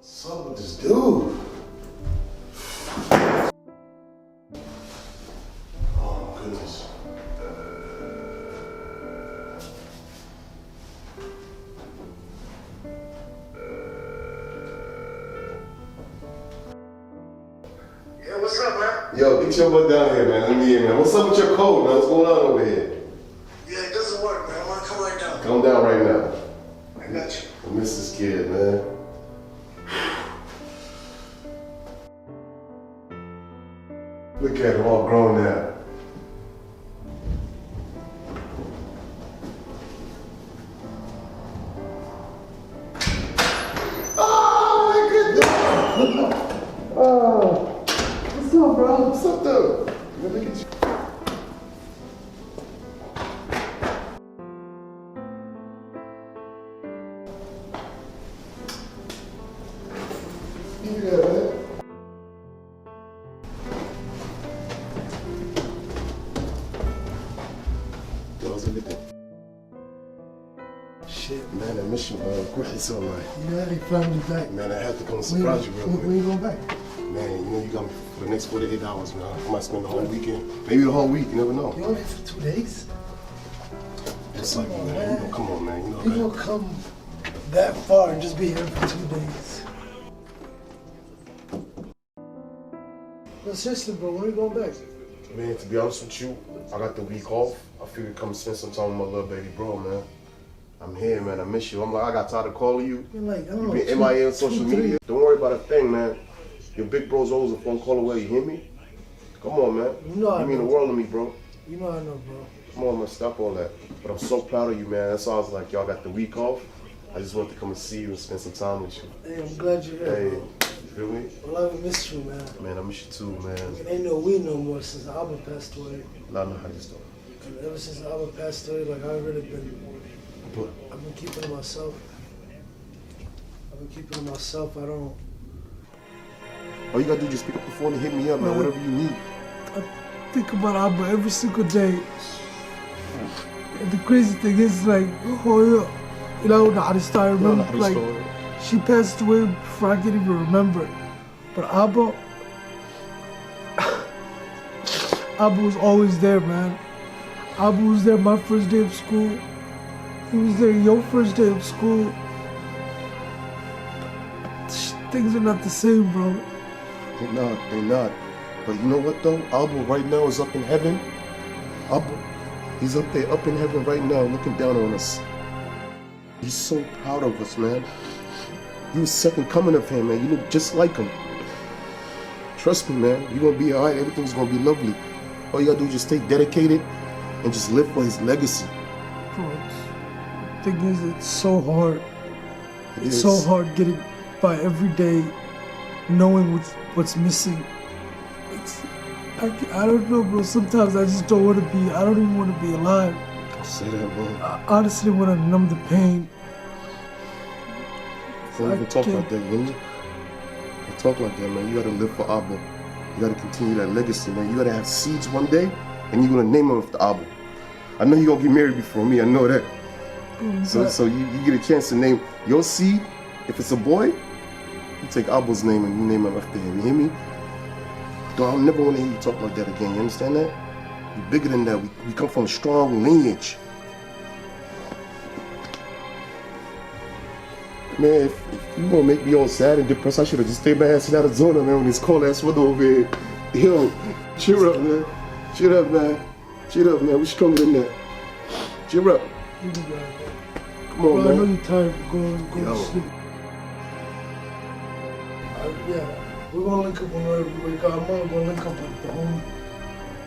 What's up with this dude? Oh my goodness. Yeah, what's up, man? Yo, get your butt down here, man. Let me in, man. What's up with your coat, man? What's going on over here? Yeah, it doesn't work, man. I want to come right down. Come down right now. I got you. I miss this kid, man. Look at him, all grown now. Oh, my goodness! Oh, what's up, bro? What's up, though? Look at you. Yeah, man. Shit, man, I miss you, man. Great so like. Yeah, they found you back. Man, I had to come surprise you real quick. When you going back? Man, you know you got me for the next 48 hours, man. I might spend the whole weekend. Maybe the whole week, you never know. You only for 2 days? It's like, man, you know, come on, man. You know, You don't come that far and just be here for 2 days. No, seriously, bro, when are you going back? man, to be honest with you, I got the week off. I figured come spend some time with my little baby bro, man. I'm here, man. I miss you. I'm like, I got tired of calling you. You're like, I don't You know, been MIA on social media. Don't worry about a thing, man. Your big bro's always a phone call away. You hear me? Come on, man. You know I mean the know. world to me, bro. You know I know, bro. Come on, man. Stop all that. But I'm so proud of you, man. That's why I was like, y'all got the week off. I just wanted to come and see you and spend some time with you. Hey, I'm glad you're here, Hey, bro. you feel me? Well, I haven't missed you, man. Man, I miss you too, man. Ain't no we no more since Albert passed away. Nah, how you start? And ever since Albert passed away, like, I've really been, But I've been keeping to myself. I've been keeping to myself. I don't, all you gotta do is just pick up the phone and hit me up, man. Whatever you need. I think about Albert every single day. And the crazy thing is, like, oh yeah, you know, I remember, like, she passed away before I could even remember. But Abba was always there, man. Abba was there my first day of school. He was there your first day of school. Things are not the same, bro. They're not. But you know what though? Alba right now is up in heaven. Alba, he's up there, up in heaven right now, looking down on us. He's so proud of us, man. You was second coming of him, man. You look just like him. Trust me, man. You're gonna be alright. Everything's gonna be lovely. All you gotta do is just stay dedicated and just live for his legacy. Bro, the thing is, it's so hard. It's so hard getting by every day, knowing what's missing. I don't know, bro. Sometimes I just don't want to be. I don't even want to be alive. Say that, man. I honestly want to numb the pain. Don't even talk like that, man. Don't talk like that, man. You gotta live for Abba. You gotta continue that legacy, man. You gotta have seeds one day, and you're gonna name them after Abba. I know you're gonna get married before me. I know that. So you get a chance to name your seed. If it's a boy, you take Abba's name and you name him after him. You hear me? Don't, I'll never want to hear you talk like that again. You understand that? You're bigger than that. We come from a strong lineage. Man, if you gonna make me all sad and depressed, I should have just stayed my ass in Arizona, man, when it's cold ass weather over here. Yo, cheer up, man. Cheer up, man. Cheer up, man. We're stronger than that. Cheer up. Come on, bro, man. I know you're tired. Go to sleep. Yeah, we're gonna link up whenever we wake up. I'm gonna link up at the home.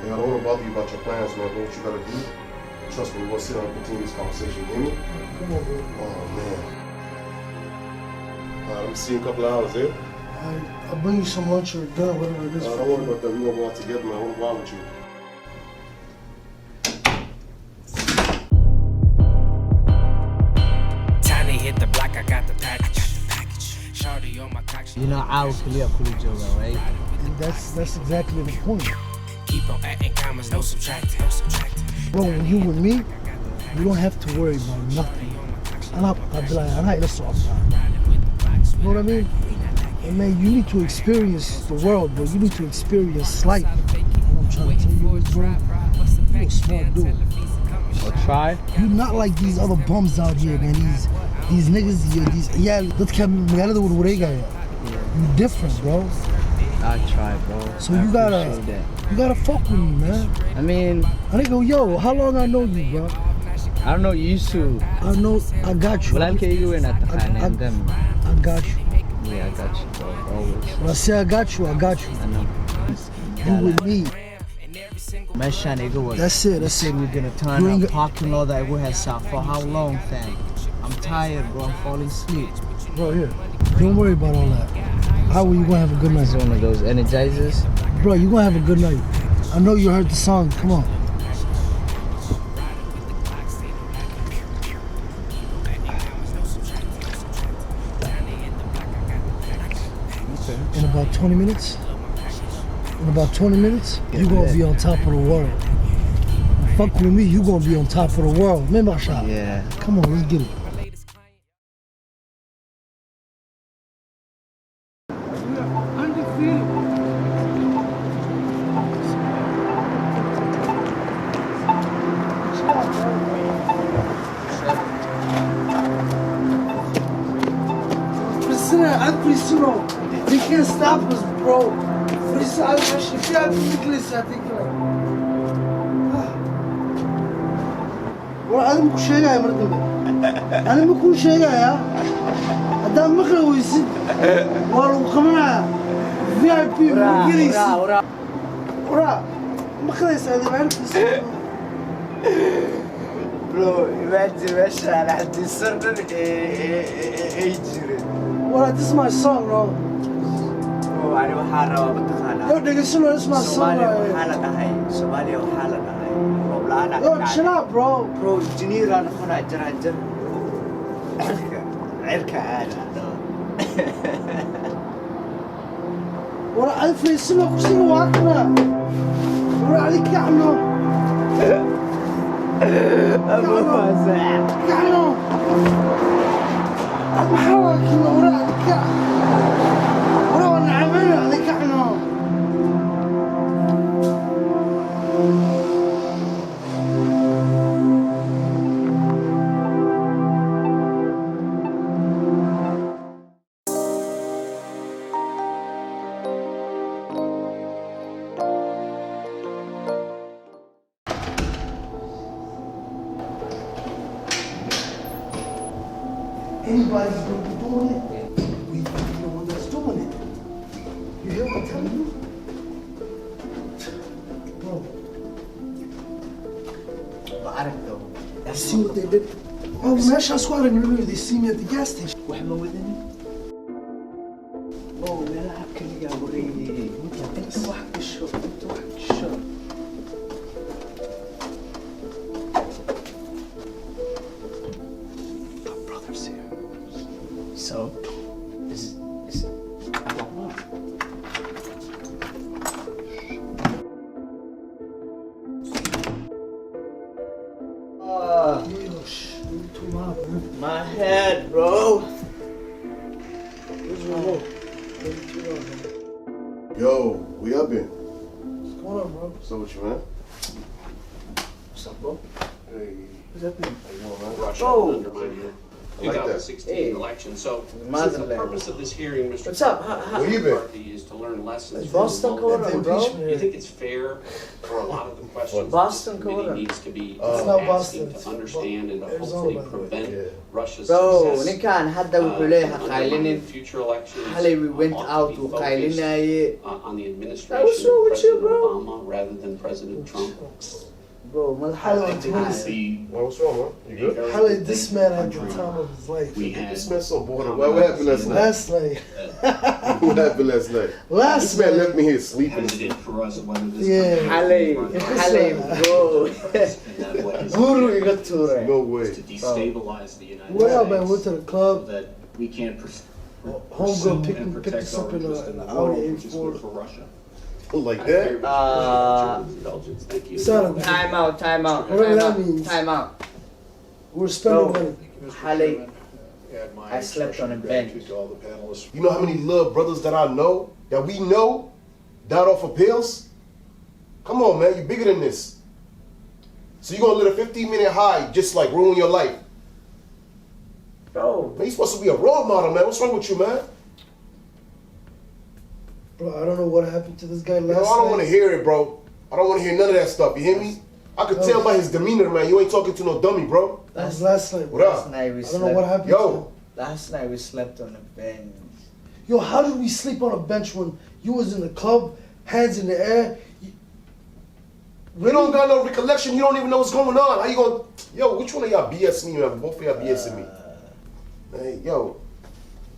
Yeah, I don't want to bother you about your plans, man. But what you gotta do, trust me, we're gonna sit down and continue this conversation. You hear me? Come on, bro. Oh, man. Let me see you in a couple of hours, eh? I'll bring you some lunch or dinner, whatever it is. Don't worry about that. We're gonna go out together, man. I wanna go out with you. You know, عاوز كلية كل الجو, right? And that's exactly the point. Keep on adding commas, no subtracting. Bro, when you with me, you don't have to worry about nothing. أنا إلى الصعب. You know what I mean? And man, you need to experience the world, bro. You need to experience life. What I'm trying to tell you is, bro, you a smart dude. I'll try. You not like these other bums out here, man. These niggas, yeah, let's keep magaalada warwareegaya. You different, bro. I'll try, bro. So you gotta fuck with me, man. I mean, I nigga, yo, how long I know you, bro? I don't know, you used to. I know, I got you. Well, I'm you at the time, and then. I got you. Yeah, I got you, bro. Always. When I say I got you, I got you. I know. You with me. My shine, nigga. That's it. That's it. We're gonna turn up, parking all that. We have south for how long, fam? I'm tired, bro. I'm falling asleep. Bro, here. Don't worry about all that. How are you gonna have a good night? It's one of those energizers. Bro, you gonna have a good night. I know you heard the song. Come on. Okay. In about 20 minutes? In about 20 minutes, you gonna be on top of the world. Fuck with me, you gonna be on top of the world. Remember, shot? Yeah. Come on, let's get it. They can't stop us, bro. أنا مكون شيء يا مرد أنا مكون شيء يا أدام مخلي ويسد والله خمنا VIP مجلس ورا مخلي سعيد ما يعرف Bro, imagine ماشي على حد يصير يجري. ورا تسمع الصوت bro. يعني وحالة بتخانق. يو دقيقة شنو اسمع الصوت. Somali وحالة هاي. Somali وحالة هاي. يو chill out bro. Bro, جنيرة أنا خنا جرانجر. عركة أنا. ورا ألف سنة كسر واقنا. ورا عليك كعنو. أبو فازع. كعنو. محاولة كنا ورا عليك. ورا ونعمله عليك كعنو. Anybody's gonna be doing it. We be the one that's doing it. You hear what I'm telling you? Bro. بعرف though. You see what they did? Oh, ماشي على squad and remember they see me at the gas station. وحما وذني. Oh, ملعب كل يا وريني. أنت واحد الشر. أنت واحد الشر. Our brother's here. So, is I don't know. Yo, shh, you're too loud, man. My head, bro. Where's your remote? You're too loud, man. Yo, we up in. What's going on, bro? So what you man? What's up, bro? Hey, What's happening? how you doing, man? Russia Oh. undermined the I like that. 2016 Hey. election. So, Motherland. since the purpose of this hearing, Mr. What's up? Where you been? McCarthy, is to learn lessons Is from Boston the going moment. on, bro? Impeachment. Do you think it's fair for a lot of the questions Boston this committee going on. needs to be It's not asking Boston, to it's understand and to Arizona, hopefully by the way. prevent Yeah. Russia's Bro, success? ninkan hadda wuxuu leeyahay undermining qaylinin. future elections Halay we went ought to out be uu focused, qaylinayay. on the What's administration wrong of with you, President bro? Obama rather than President Trump. Bro, Hello, madaxa Tony. Well, what's wrong, man? You good? How did this man have the time of his life? We had This man's so bored. What happened last night? Last night. What happened last night? Last This man night. left me here sleeping. hesitant for us whether this Yeah. Halay, halay, bro. and that was Guru iga tuuray. No way. to destabilize the United What up, man? States Went to the so club. that we can't Homegirl pursue picked and me protect us up our in interest in an the Audi world, which is good A4. for Russia. Like that? Indulgence. Thank you. Son, Time out, Whatever that means. time out. we're spending Bro. money. Halay, I slept on a bench. To all the panelists. You know how many little brothers that I know, that we know, died off of pills? Come on, man, you bigger than this. So you gonna let a 15-minute high just like ruin your life? Bro. Man, you supposed to be a role model, man. What's wrong with you, man? Bro, I don't know what happened to this guy last Yo, I don't night. want to hear it, bro. I don't want to hear none of that stuff. You hear me? I could tell by his demeanor, man. You ain't talking to no dummy, bro. That was last night. What up? Last night we I slept. don't know what happened to Yo. him. Last night we slept on a bench. Yo, how did we sleep on a bench when you was in the club, hands in the air? We don't got no recollection. You don't even know what's going on. How you gonna... Yo, which one of y'all BS me, man? Both of y'all BSing me. Hey, yo.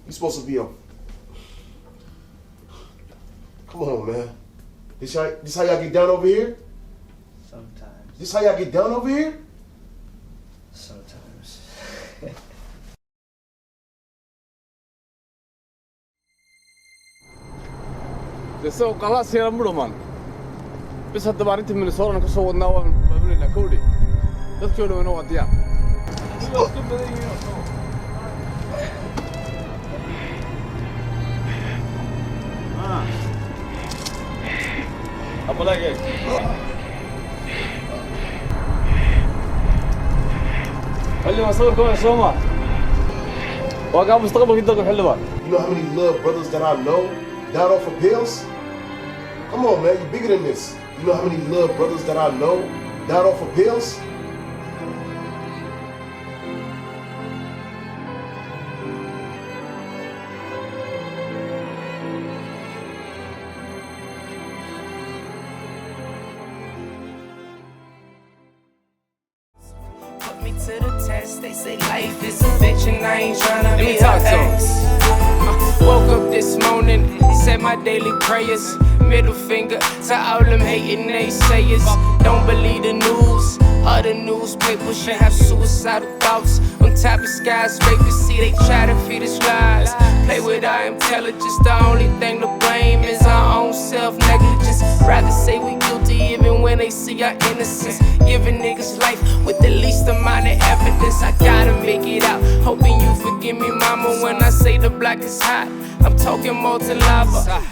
You supposed to be a... Come on, man. This how y'all get down over here? Sometimes. This how y'all get down over here? Sometimes. سو قلاص يا مرمان بس هذا بارنتي من صورنا كصورنا وبابلنا كودي تذكروا انه وديا ابو لاقي اللي ما صوركم يا سوما واقع مستقبل قدامكم حلوان. You know how many little brothers that I know died off of pills? Come on, man, you bigger than this. You know how many little brothers that I know died off of pills? Put me to the test. They say life is a bitch and I ain't tryna be talk to her ex. Woke up this morning, said my daily prayers. Middle finger to all them hating naysayers. Don't believe the news. Other newspapers should have suicidal thoughts. On top of skyscrapers, see they try to feed us lies. Play with our intelligence, the only thing to blame is our own self-negligence. Rather say we guilty even when they see our innocence. Giving niggas life with the least amount of evidence. I gotta make it out, hoping you forgive me, mama, when I say the block is hot. I'm talking molten lava.